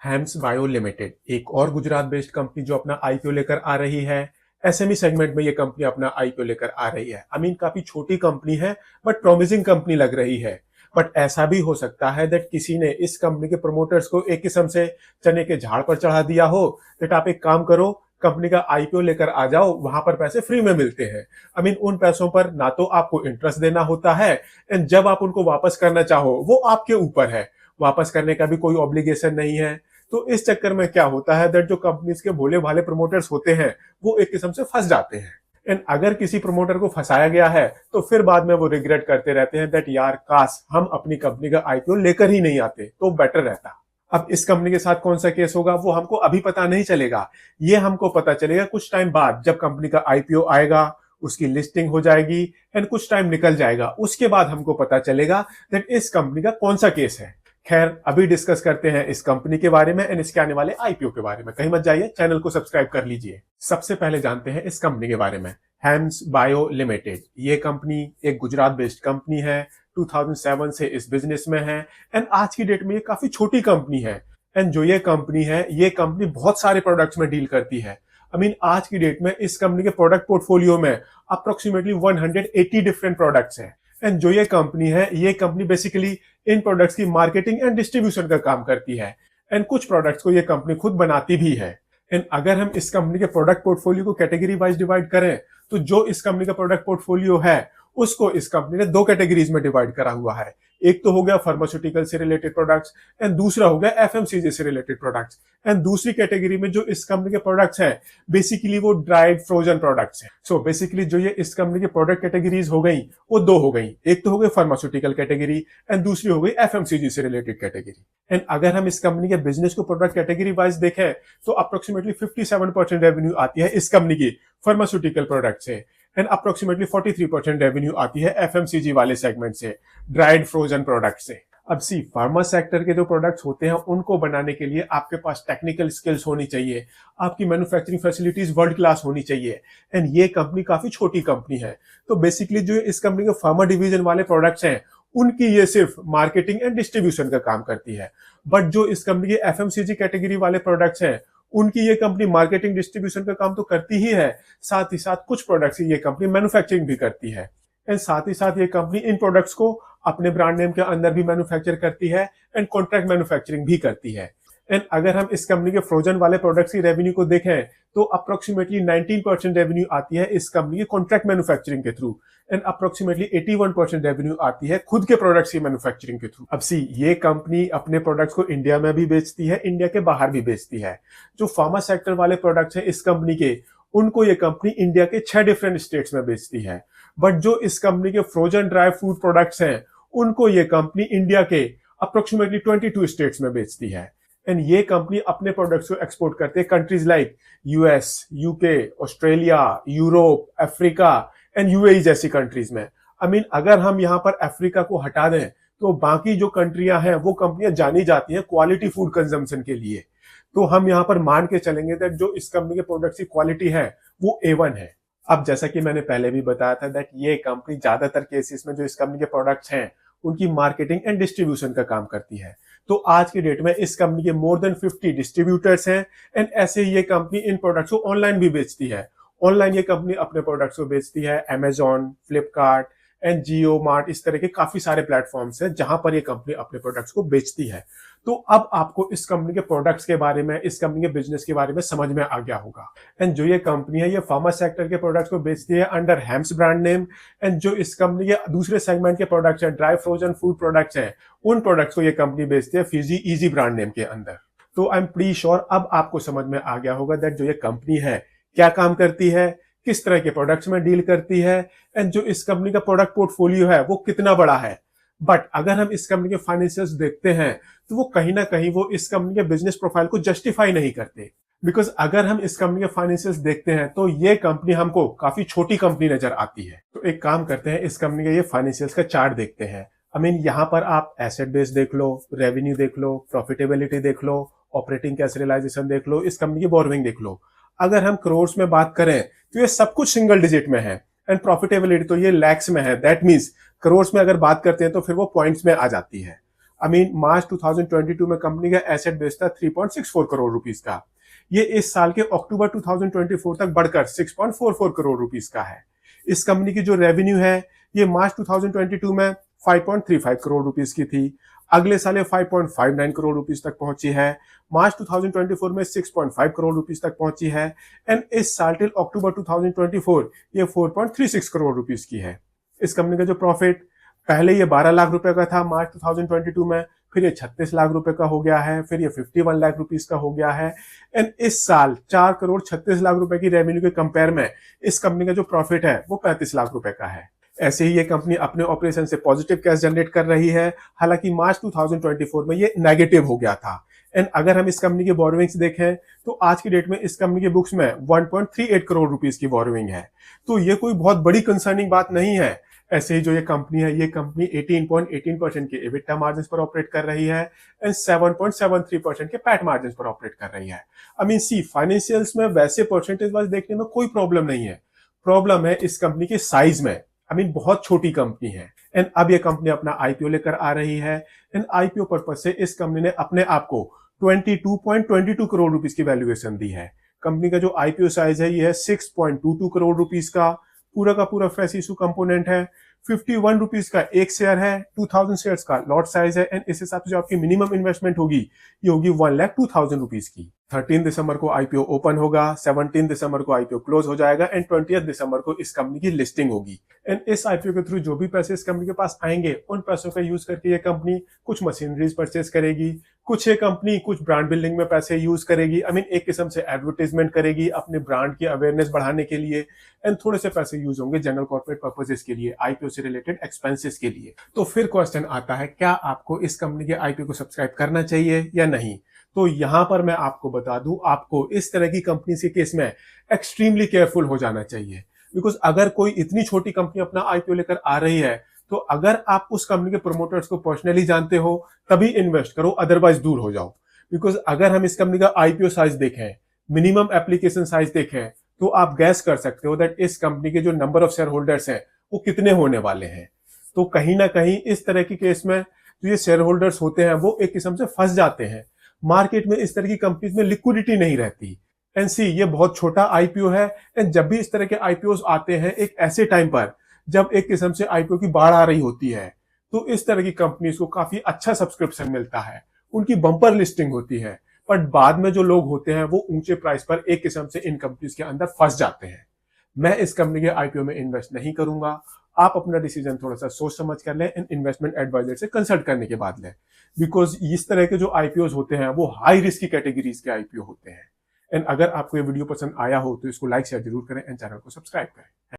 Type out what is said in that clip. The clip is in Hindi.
हैम्स बायो लिमिटेड एक और गुजरात बेस्ड कंपनी जो अपना आईपीओ लेकर आ रही है। एसएमई सेगमेंट में ये कंपनी अपना आईपीओ लेकर आ रही है। काफी छोटी कंपनी है बट प्रॉमिसिंग कंपनी लग रही है। बट ऐसा भी हो सकता है दैट किसी ने इस कंपनी के प्रमोटर्स को एक किस्म से चने के झाड़ पर चढ़ा दिया हो दैट आप एक काम करो, कंपनी का आईपीओ लेकर आ जाओ, वहां पर पैसे फ्री में मिलते हैं। उन पैसों पर ना तो आपको इंटरेस्ट देना होता है एंड जब आप उनको वापस करना चाहो वो आपके ऊपर है। वापस करने का भी कोई ऑब्लिगेशन नहीं है। तो इस चक्कर में क्या होता है दैट जो कंपनीज के भोले भाले प्रमोटर्स होते हैं वो एक किस्म से फंस जाते हैं। एंड अगर किसी प्रमोटर को फंसाया गया है तो फिर बाद में वो रिग्रेट करते रहते हैं दैट यार काश हम अपनी कंपनी का आईपीओ लेकर ही नहीं आते तो बेटर रहता। अब इस कंपनी के साथ कौन सा केस होगा वो हमको अभी पता नहीं चलेगा। ये हमको पता चलेगा कुछ टाइम बाद, जब कंपनी का आईपीओ आएगा, उसकी लिस्टिंग हो जाएगी एंड कुछ टाइम निकल जाएगा, उसके बाद हमको पता चलेगा दैट इस कंपनी का कौन सा केस है। खैर, अभी डिस्कस करते हैं इस कंपनी के बारे में एंड इसके आने वाले आईपीओ के बारे में। कहीं मत जाइए, चैनल को सब्सक्राइब कर लीजिए। सबसे पहले जानते हैं इस कंपनी के बारे में। हैम्स बायो लिमिटेड ये कंपनी एक गुजरात बेस्ड कंपनी है। 2007 से इस बिजनेस में है एंड आज की डेट में ये काफी छोटी कंपनी है। एंड जो ये कंपनी बहुत सारे प्रोडक्ट्स में डील करती है। आज की डेट में इस कंपनी के प्रोडक्ट पोर्टफोलियो में अप्रोक्सीमेटली 180 डिफरेंट प्रोडक्ट्स हैं। एंड जो ये कंपनी बेसिकली इन प्रोडक्ट्स की मार्केटिंग एंड डिस्ट्रीब्यूशन का काम करती है एंड कुछ प्रोडक्ट्स को ये कंपनी खुद बनाती भी है। एंड अगर हम इस कंपनी के प्रोडक्ट पोर्टफोलियो को कैटेगरी वाइज डिवाइड करें तो जो इस कंपनी का प्रोडक्ट पोर्टफोलियो है उसको इस कंपनी ने दो कैटेगरीज में डिवाइड करा हुआ है। एक तो हो गया फार्मास्यूटिकल से रिलेटेड प्रोडक्ट्स एंड दूसरा हो गया एफएमसीजी से रिलेटेड प्रोडक्ट्स। एंड दूसरी कैटेगरी में जो इस कंपनी के प्रोडक्ट्स हैं बेसिकली वो ड्राइड फ्रोजन प्रोडक्ट्स हैं। सो बेसिकली जो ये इस कंपनी की प्रोडक्ट कैटेगरीज हो गई वो दो हो गई। एक तो हो गई फार्मास्यूटिकल कैटेगरी एंड दूसरी हो गई एफएमसीजी से रिलेटेड कैटेगरी। एंड अगर हम इस कंपनी के बिजनेस को प्रोडक्ट कैटेगरी वाइज देखें तो अप्रोक्सीमेटली 57% रेवेन्यू आती है इस कंपनी की फार्मास्यूटिकल प्रोडक्ट से एंड अप्रोक्सीमेटली 43% रेवेन्यू आती है एफएमसीजी वाले सेगमेंट से, ड्राइड फ्रोजन प्रोडक्ट से। अब फार्मा सेक्टर के जो प्रोडक्ट्स होते हैं उनको बनाने के लिए आपके पास टेक्निकल स्किल्स होनी चाहिए, आपकी मैन्युफैक्चरिंग फैसिलिटीज वर्ल्ड क्लास होनी चाहिए। एंड ये कंपनी काफी छोटी कंपनी है तो बेसिकली जो इस कंपनी के फार्मा डिवीजन वाले प्रोडक्ट्स हैं उनकी ये सिर्फ मार्केटिंग एंड डिस्ट्रीब्यूशन का काम करती है। बट जो इस कंपनी के एफएमसीजी कैटेगरी वाले प्रोडक्ट्स हैं उनकी ये कंपनी मार्केटिंग डिस्ट्रीब्यूशन का काम तो करती ही है, साथ ही साथ कुछ प्रोडक्ट्स ये कंपनी मैन्युफैक्चरिंग भी करती है। एंड साथ ही साथ ये कंपनी इन प्रोडक्ट्स को अपने ब्रांड नेम के अंदर भी मैन्युफैक्चर करती है एंड कॉन्ट्रैक्ट मैन्युफैक्चरिंग भी करती है। एंड अगर हम इस कंपनी के फ्रोजन वाले प्रोडक्ट्स की रेवेन्यू को देखें तो अप्रोक्सीमेटली 19% रेवेन्यू आती है इस कंपनी के कॉन्ट्रैक्ट मैन्युफैक्चरिंग के थ्रू एंड अप्रोक्सीमेटली 81% रेवेन्यू आती है खुद के प्रोडक्ट्स की मैन्युफैक्चरिंग के थ्रू। अब ये कंपनी अपने प्रोडक्ट्स को इंडिया में भी बेचती है, इंडिया के बाहर भी बेचती है। जो फार्मा सेक्टर वाले प्रोडक्ट्स हैं इस कंपनी के उनको ये कंपनी इंडिया के 6 डिफरेंट स्टेट्स में बेचती है। बट जो इस कंपनी के फ्रोजन ड्राई फूड प्रोडक्ट्स हैं उनको ये कंपनी इंडिया के अप्रोक्सीमेटली 22 स्टेट्स में बेचती है। एंड ये कंपनी अपने प्रोडक्ट्स को एक्सपोर्ट करते हैं countries like US, UK, Australia, Europe, Africa and UAE जैसी कंट्रीज में। अगर हम यहाँ पर अफ्रीका को हटा दें तो बाकी जो कंट्रियां हैं वो कंपनियां जानी जाती हैं क्वालिटी फूड कंजम्पशन के लिए। तो हम यहाँ पर मान के चलेंगे दैट जो इस कंपनी के प्रोडक्ट्स की क्वालिटी है वो A1 है। अब जैसा कि मैंने पहले भी बताया था दैट ये कंपनी ज्यादातर केसेस में जो इस कंपनी के प्रोडक्ट्स हैं उनकी मार्केटिंग एंड डिस्ट्रीब्यूशन का काम करती है। तो आज की डेट में इस कंपनी के मोर देन 50 डिस्ट्रीब्यूटर्स हैं एंड ऐसे ही ये कंपनी इन प्रोडक्ट्स को ऑनलाइन भी बेचती है। ऑनलाइन ये कंपनी अपने प्रोडक्ट्स को बेचती है Amazon, Flipkart and Jio mart, इस तरह के काफी सारे प्लेटफॉर्म्स हैं जहां पर ये कंपनी अपने प्रोडक्ट्स को बेचती है। तो अब आपको इस कंपनी के प्रोडक्ट्स के बारे में, इस कंपनी के बिजनेस के बारे में समझ में आ गया होगा। एंड जो ये कंपनी है ये फार्मा सेक्टर के प्रोडक्ट्स को बेचती है under hams brand name. And जो इस कंपनी के दूसरे सेगमेंट के प्रोडक्ट्स हैं, ड्राई फ्रोजन फूड प्रोडक्ट्स हैं, उन प्रोडक्ट्स को ये कंपनी बेचती है फिजी इजी ब्रांड नेम के अंदर। तो आई एम प्रीटी श्योर अब आपको समझ में आ गया होगा दैट जो ये कंपनी है क्या काम करती है, किस तरह के प्रोडक्ट्स में डील करती है एंड जो इस कंपनी का प्रोडक्ट पोर्टफोलियो है वो कितना बड़ा है। बट अगर हम इस कंपनी के फाइनेंशियल्स देखते हैं तो वो कहीं ना कहीं वो इस कंपनी के बिजनेस प्रोफाइल को जस्टिफाई नहीं करते। बिकॉज अगर हम इस कंपनी के फाइनेंशियल्स देखते हैं तो ये कंपनी हमको काफी छोटी कंपनी नजर आती है। तो एक काम करते हैं, इस कंपनी के ये फाइनेंशियल्स का चार्ट देखते हैं। यहाँ पर आप एसेट बेस देख लो, रेवेन्यू देख लो, प्रॉफिटेबिलिटी देख लो, ऑपरेटिंग कैश रियलाइजेशन देख लो, इस कंपनी की बोरोइंग देख लो। अगर हम करोड़ में बात करें तो ये सब कुछ सिंगल डिजिट में है एंड प्रॉफिटेबिलिटी तो ये लैक्स में है। दैट मींस करोड़ में अगर बात करते हैं तो फिर वो पॉइंट्स में आ जाती है। मार्च 2022 में कंपनी का एसेट बेस था 3.64 करोड़ रुपीस का। ये इस साल के अक्टूबर 2024 तक बढ़कर 6.44 करोड़ रुपीस का है। इस कंपनी की जो रेवेन्यू है ये मार्च 2022 में 5.35 करोड़ रुपीस की थी। अगले साल ये 5.59 करोड़ रुपीस तक पहुंची है। मार्च 2024 में 6.5 करोड़ रुपीस तक पहुंची है एंड इस साल टिल अक्टूबर 2024 ये 4.36 करोड़ रुपीस की है। इस कंपनी का जो प्रॉफिट पहले ये 12 लाख रुपए का था मार्च 2022 में, फिर ये 36 लाख रुपए का हो गया है, फिर ये 51 लाख रुपीस का हो गया है एंड इस साल 4 करोड़ 36 लाख रुपए की रेवेन्यू के कंपेयर में इस कंपनी का जो प्रॉफिट है वो 35 लाख रुपए का है। ऐसे ही ये कंपनी अपने ऑपरेशन से पॉजिटिव कैश जनरेट कर रही है। हालांकि मार्च 2024 में ये नेगेटिव हो गया था एंड अगर हम इस कंपनी की बोरोविंग्स देखें तो आज की डेट में इस कंपनी के बुक्स में 1.38 करोड़ रुपीस की बोरोविंग है। तो ये कोई बहुत बड़ी कंसर्निंग बात नहीं है। ऐसे ही जो ये कंपनी है ये कंपनी 18.18% के एबिटा मार्जिन पर ऑपरेट कर रही है एंड 7.73% के पैट मार्जिन पर ऑपरेट कर रही है। सी फाइनेंशियल्स में वैसे परसेंटेज वाइज देखने में कोई प्रॉब्लम नहीं है, प्रॉब्लम है इस कंपनी के साइज में। बहुत छोटी कंपनी है एंड अब ये कंपनी अपना आईपीओ लेकर आ रही है एंड आईपीओ पर्पज से इस कंपनी ने अपने आप को 22.22 करोड़ रुपीस की वैल्यूएशन दी है। कंपनी का जो आईपीओ साइज है ये है 6.22 करोड़ रुपीस का पूरा फ्रेश इशू कंपोनेंट है। 51 रुपीस का एक शेयर है, 2000 शेयर्स का लॉट साइज है एंड इस हिसाब से जो आपकी मिनिमम इन्वेस्टमेंट होगी ये होगी 1,02,000 रुपीस की। 13 दिसंबर को आईपीओ ओपन होगा, 17 दिसंबर को आईपीओ क्लोज हो जाएगा एंड 20 दिसंबर को इस कंपनी की लिस्टिंग होगी एंड इस आईपीओ के थ्रू जो भी पैसे इस कंपनी के पास आएंगे उन पैसों का यूज करके ये कंपनी कुछ मशीनरीज परचेज करेगी, कुछ ये कंपनी कुछ ब्रांड बिल्डिंग में पैसे यूज करेगी, एक किस्म से एडवर्टाइजमेंट करेगी अपने ब्रांड की अवेयरनेस बढ़ाने के लिए एंड थोड़े से पैसे यूज होंगे जनरल कॉर्पोरेट पर्पसेस के लिए, आईपीओ से रिलेटेड एक्सपेंसेस के लिए। तो फिर क्वेश्चन आता है क्या आपको इस कंपनी के आईपीओ को सब्सक्राइब करना चाहिए या नहीं। तो यहां पर मैं आपको बता दूं आपको इस तरह की कंपनी के केस में एक्सट्रीमली केयरफुल हो जाना चाहिए। बिकॉज अगर कोई इतनी छोटी कंपनी अपना आईपीओ लेकर आ रही है तो अगर आप उस कंपनी के प्रमोटर्स को पर्सनली जानते हो तभी इन्वेस्ट करो, अदरवाइज दूर हो जाओ। बिकॉज अगर हम इस कंपनी का आईपीओ साइज देखें, मिनिमम एप्लीकेशन साइज देखें तो आप गैस कर सकते हो दैट इस कंपनी के जो नंबर ऑफ शेयर होल्डर्स हैं वो कितने होने वाले हैं। तो कहीं ना कहीं इस तरह की केस में जो ये शेयर होल्डर्स होते हैं वो एक किस्म से फंस जाते हैं। मार्केट में इस तरह की कंपनीज में लिक्विडिटी नहीं रहती एंड सी ये बहुत छोटा आईपीओ है एंड जब भी इस तरह के आईपीओ आते हैं एक ऐसे टाइम पर जब एक किस्म से आईपीओ की बाढ़ आ रही होती है तो इस तरह की कंपनीज को काफी अच्छा सब्सक्रिप्शन मिलता है, उनकी बम्पर लिस्टिंग होती है, बट बाद में जो लोग होते हैं वो ऊंचे प्राइस पर एक किस्म से इन कंपनीज के अंदर फंस जाते हैं। मैं इस कंपनी के आईपीओ में इन्वेस्ट नहीं करूंगा। आप अपना डिसीजन थोड़ा सा सोच समझ कर लें एंड इन्वेस्टमेंट एडवाइजर से कंसल्ट करने के बाद लें। बिकॉज इस तरह के जो आईपीओ होते हैं वो हाई रिस्क की कैटेगरीज के आईपीओ होते हैं। एंड अगर आपको ये वीडियो पसंद आया हो तो इसको लाइक शेयर जरूर करें एंड चैनल को सब्सक्राइब करें।